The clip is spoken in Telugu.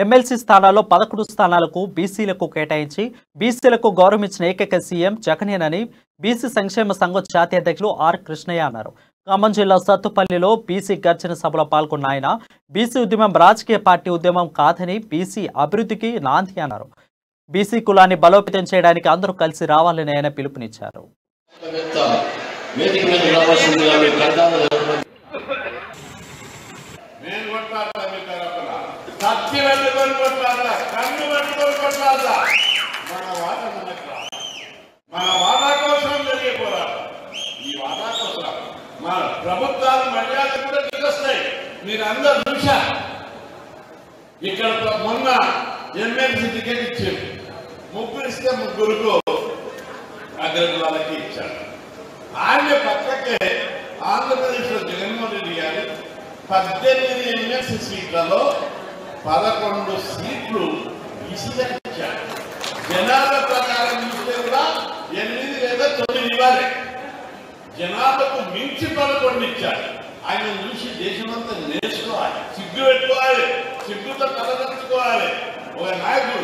ఎమ్మెల్సీ స్థానాల్లో 11 స్థానాలకు బీసీలకు కేటాయించి బీసీలకు గౌరవం ఇచ్చిన ఏకైక సీఎం జగనేనని బీసీ సంక్షేమ సంఘం జాతీయ అధ్యక్షులు ఆర్ కృష్ణయ్య అన్నారు. ఖమ్మం జిల్లా సత్తుపల్లిలో బీసీ గర్జన సభలో పాల్గొన్న ఆయన బీసీ ఉద్యమం రాజకీయ పార్టీ ఉద్యమం కాదని బీసీ అభివృద్ధికి నాంది అన్నారు. బీసీ కులాన్ని బలోపేతం చేయడానికి అందరూ కలిసి రావాలని ఆయన పిలుపునిచ్చారు. ప్రభుత్వాలు మర్యాద కూడా దిగొస్తాయి. మీరు అందరూ చూశారు. ఇక్కడ మొన్న ఎమ్మెల్సీ టికెట్ ఇచ్చారు. ముగ్గురు ఇస్తే ముగ్గురుకు అగ్రకులాలకి ఇచ్చారు. ఆయన పక్కకే ఆంధ్రప్రదేశ్ లో జగన్మోహన్ రెడ్డి గారు 18 ఎమ్మెల్సీ సీట్లలో 11 సీట్లు బీసీలకు ఇచ్చారు. జనాభా ప్రకారం చూస్తే కూడా 8 లేదా 9 ఇవ్వాలి. జనాభాకు మించి 11 ఇచ్చారు. ఆయన చూసి దేశమంతా నేర్చుకోవాలి, సిగ్గు పెట్టుకోవాలి, సిగ్గుతో తలదర్చుకోవాలి. ఒక నాయకుడు